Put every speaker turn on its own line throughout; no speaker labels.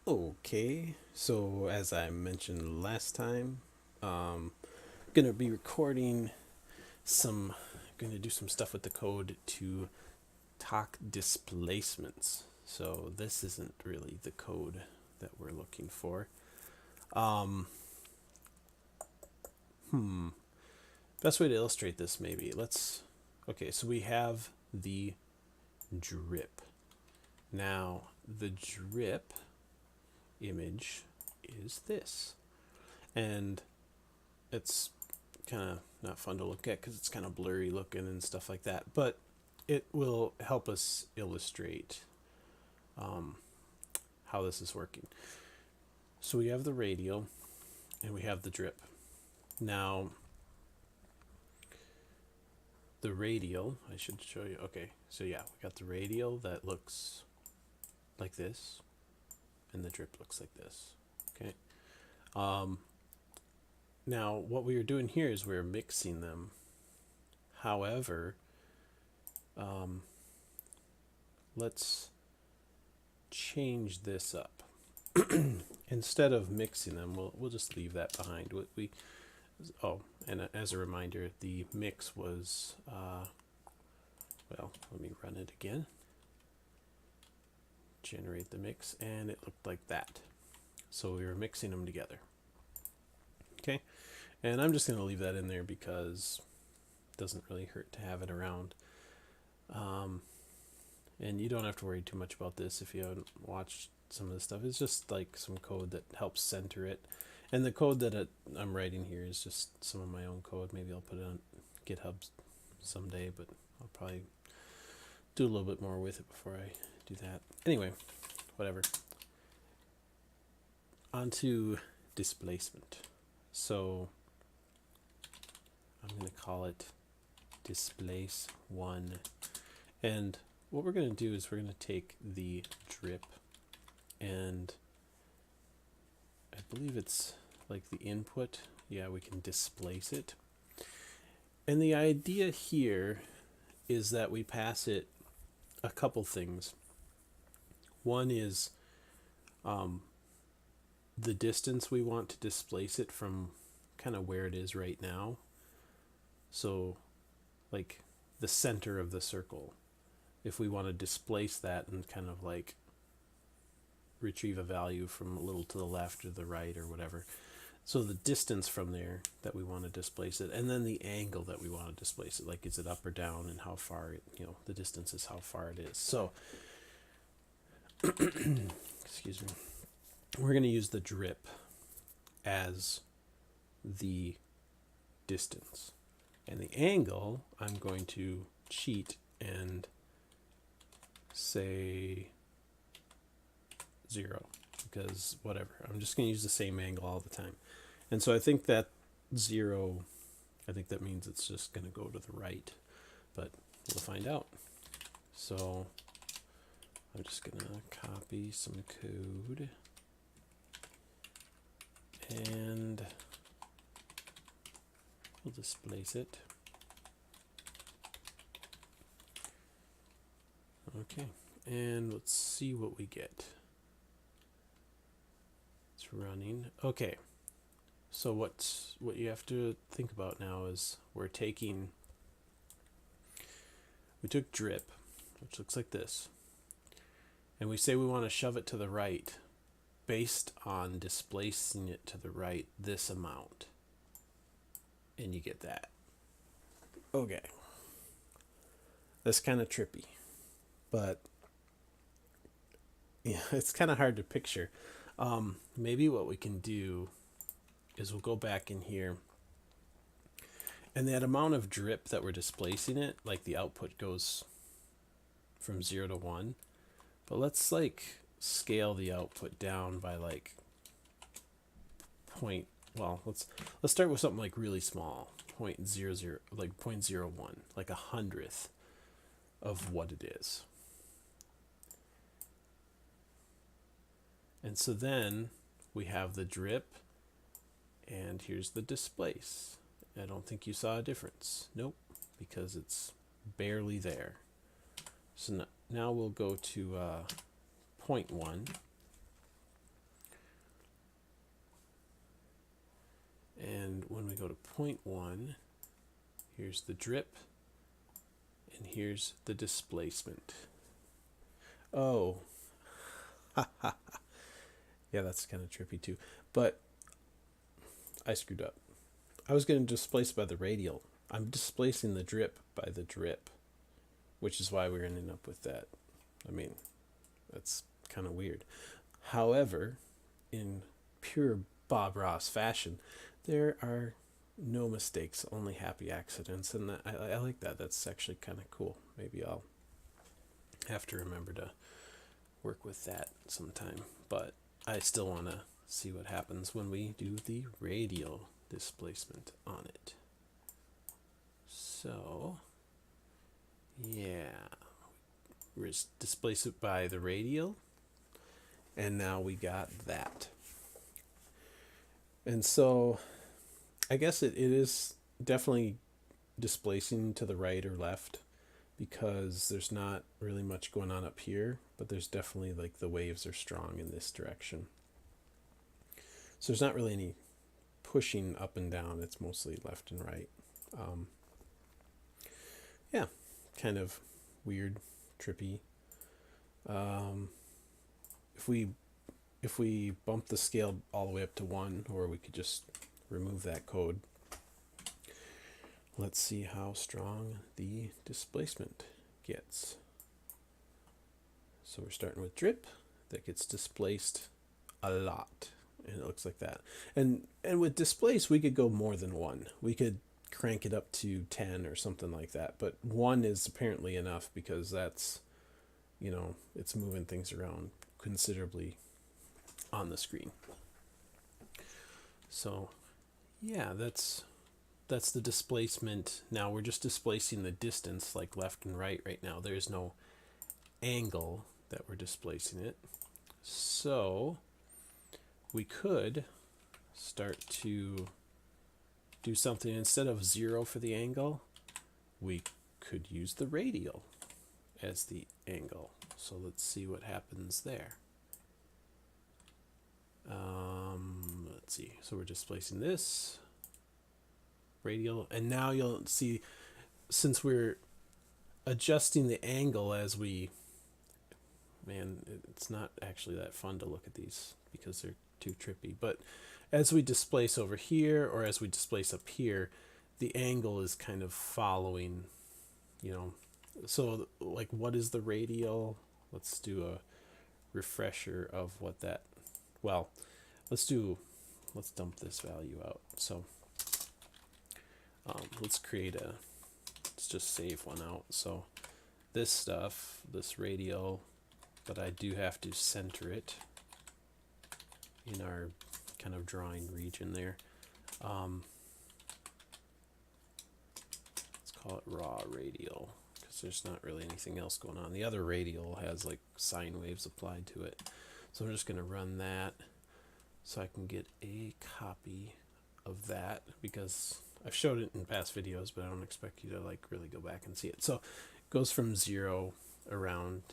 Okay, so as I mentioned last time, gonna be recording some, gonna do some stuff with the code to talk displacements. So this isn't really the code that we're looking for. Um, hmm, Best way to illustrate this maybe. Okay, so we have the drip. Now, the drip image is this. And it's kind of not fun to look at because it's kind of blurry looking and stuff like that. But it will help us illustrate um, how this is working. So we have the radial and we have the drip. Now, the radial, I should show you. Okay, so yeah, we got the radial that looks like this, and the drip looks like this. Okay. Um, Now, what we are doing here is we're mixing them. However, um, let's change this up. Instead of mixing them, we'll just leave that behind. And as a reminder, the mix was well. Let me run it again. Generate the mix, and it looked like that. So we were mixing them together. Okay, and I'm just going to leave that in there because it doesn't really hurt to have it around. And you don't have to worry too much about this if you haven't watched some of this stuff. It's just like some code that helps center it. And the code that I'm writing here is just some of my own code. Maybe I'll put it on GitHub someday, but I'll probably do a little bit more with it before I do that. Anyway, whatever. On to displacement. So I'm going to call it displace one. And what we're going to do is we're going to take the drip, and I believe it's like the input. Yeah, we can displace it. And the idea here is that we pass it a couple things. One is the distance we want to displace it from, kind of where it is right now. So like the center of the circle. If we want to displace that and kind of like retrieve a value from a little to the left or the right or whatever. So the distance from there that we want to displace it, and then the angle that we want to displace it, like is it up or down, and how far the distance is how far it is. So excuse me, we're going to use the drip as the distance, and the angle I'm going to cheat and say 0, because whatever, I'm just going to use the same angle all the time. And so I think that 0, I think that means it's just going to go to the right, but we'll find out. So I'm just going to copy some code and we'll displace it. Okay, and let's see what we get. It's running. Okay, so what you have to think about now is we took drip, which looks like this, and we say we want to shove it to the right based on displacing it to the right this amount, and you get that. Okay, that's kind of trippy, but yeah, it's kind of hard to picture. Maybe what we can do is we'll go back in here, and that amount of drip that we're displacing it, like the output goes from 0 to 1, but let's like scale the output down by like let's start with something like really small, 0.00, like 0.01, like 100th of what it is. And so then we have the drip, and here's the displace. I don't think you saw a difference. Nope, because it's barely there. So now we'll go to 0.1, And when we go to 0.1, here's the drip, and here's the displacement. Oh, yeah, that's kind of trippy too. But I screwed up. I was going to displace by the radial. I'm displacing the drip by the drip, which is why we're ending up with that. I mean, that's kind of weird. However, in pure Bob Ross fashion, there are no mistakes, only happy accidents, and I like that. That's actually kind of cool. Maybe I'll have to remember to work with that sometime, but I still want to see what happens when we do the radial displacement on it. So, yeah, we displace it by the radial, and now we got that. And so I guess it is definitely displacing to the right or left, because there's not really much going on up here, but there's definitely, like, the waves are strong in this direction. So there's not really any pushing up and down, it's mostly left and right. Yeah, kind of weird, trippy. If we bump the scale all the way up to 1, or we could just remove that code. Let's see how strong the displacement gets. So we're starting with drip that gets displaced a lot, and it looks like that. And with displace, we could go more than 1. We could crank it up to 10 or something like that, but 1 is apparently enough, because that's, it's moving things around considerably on the screen. So yeah, that's the displacement. Now we're just displacing the distance, like left and right now. There's no angle that we're displacing it. So we could start to do something. Instead of 0 for the angle, we could use the radial as the angle. So let's see what happens there. Let's see. So we're displacing this radial, and now you'll see, since we're adjusting the angle as we, it's not actually that fun to look at these because they're too trippy, but as we displace over here, or as we displace up here, the angle is kind of following, so, like, what is the radial? Let's do a refresher of what that, well, let's dump this value out. So let's just save one out. So this stuff, this radial, but I do have to center it in our kind of drawing region there. Let's call it raw radial, because there's not really anything else going on. The other radial has, like, sine waves applied to it. So I'm just going to run that so I can get a copy of that, because I've showed it in past videos, but I don't expect you to, like, really go back and see it. So it goes from 0 around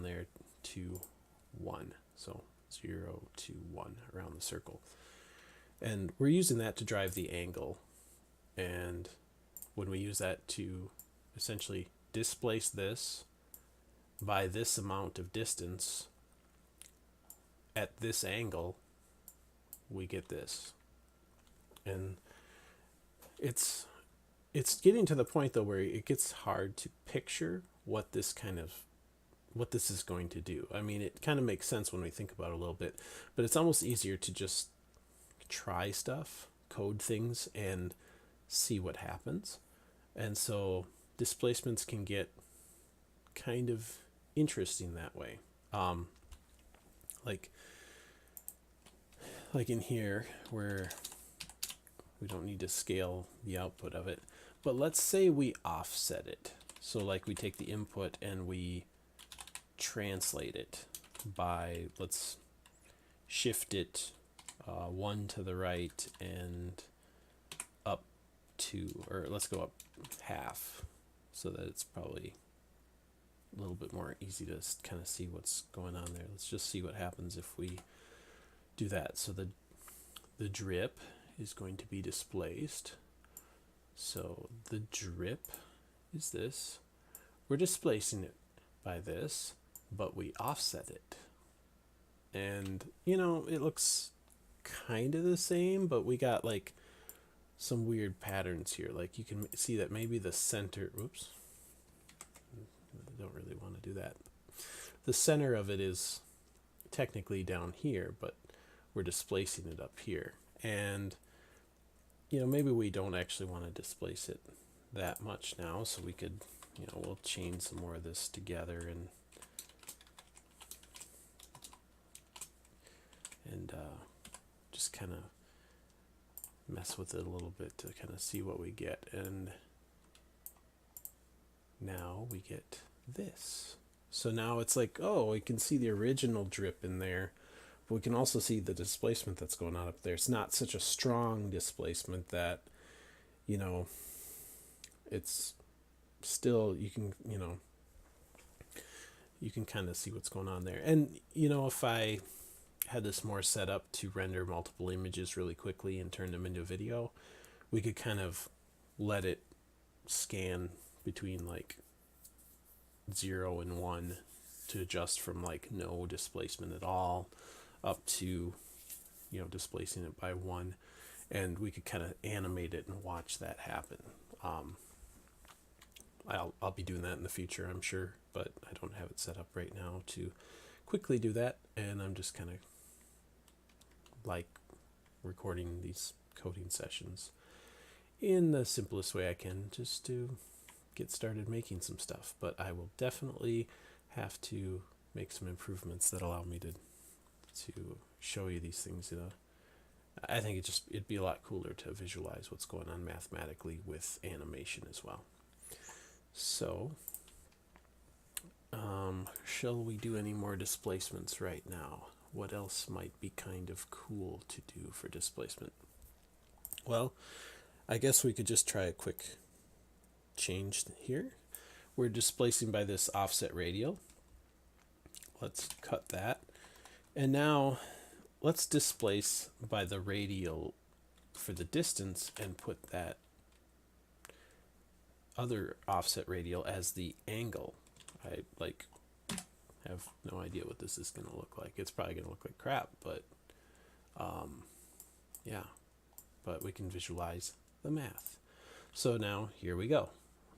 there to 1. So 0 to 1 around the circle. And we're using that to drive the angle. And when we use that to essentially displace this by this amount of distance at this angle, we get this. And it's getting to the point, though, where it gets hard to picture what this is going to do. I mean, it kind of makes sense when we think about it a little bit, but it's almost easier to just try stuff, code things, and see what happens. And so displacements can get kind of interesting that way. Like in here, where we don't need to scale the output of it, but let's say we offset it. So, like, we take the input and we translate it by, let's shift it 1 to the right and up 2, or let's go up half, so that it's probably a little bit more easy to kind of see what's going on there. Let's just see what happens if we do that. So the drip is going to be displaced. So the drip is this. We're displacing it by this, but we offset it. And, you know, it looks kind of the same, but we got like some weird patterns here. Like you can see that maybe the center, oops, I don't really want to do that. The center of it is technically down here, but we're displacing it up here. And, you know, maybe we don't actually want to displace it that much now, so we could, you know, we'll chain some more of this together and just kind of mess with it a little bit to kind of see what we get. And now we get this. So now it's like, oh, we can see the original drip in there, but we can also see the displacement that's going on up there. It's not such a strong displacement that, you know, it's still, you can, you know, you can kind of see what's going on there. And, you know, if I had this more set up to render multiple images really quickly and turn them into video, we could kind of let it scan between like 0 and 1 to adjust from like no displacement at all up to, you know, displacing it by 1, and we could kind of animate it and watch that happen. I'll be doing that in the future, I'm sure, but I don't have it set up right now to quickly do that, and I'm just kind of like recording these coding sessions in the simplest way I can just to get started making some stuff. But I will definitely have to make some improvements that allow me to show you these things. You know, I think it'd be a lot cooler to visualize what's going on mathematically with animation as well. So shall we do any more displacements right now? What else might be kind of cool to do for displacement? Well, I guess we could just try a quick change here. We're displacing by this offset radial. Let's cut that. And now let's displace by the radial for the distance and put that other offset radial as the angle. I have no idea what this is going to look like. It's probably going to look like crap, but yeah, but we can visualize the math. So now here we go.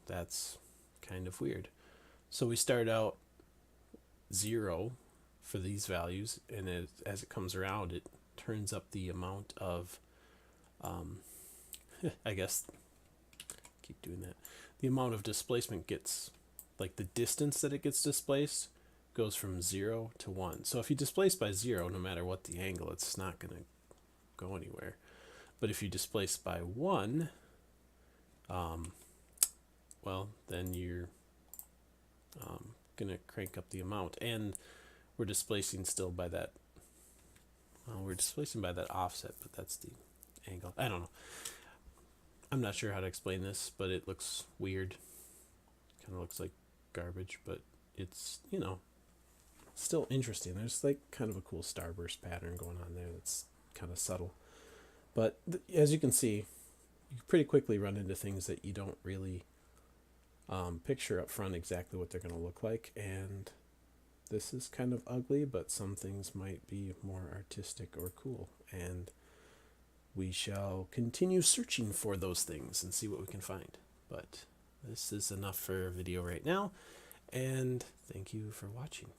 That's kind of weird. So we start out 0 for these values, and as it comes around, it turns up the amount of I guess keep doing that. The amount of displacement gets, like the distance that it gets displaced goes from 0 to 1. So if you displace by 0, no matter what the angle, it's not going to go anywhere. But if you displace by 1, well, then you're going to crank up the amount. And we're displacing still by that, we're displacing by that offset, but that's the angle. I don't know. I'm not sure how to explain this, but it looks weird. Kind of looks like garbage, but it's, you know, still interesting. There's like kind of a cool starburst pattern going on there that's kind of subtle. But as you can see, you pretty quickly run into things that you don't really picture up front exactly what they're going to look like. And this is kind of ugly, but some things might be more artistic or cool. And we shall continue searching for those things and see what we can find. But this is enough for video right now, and thank you for watching.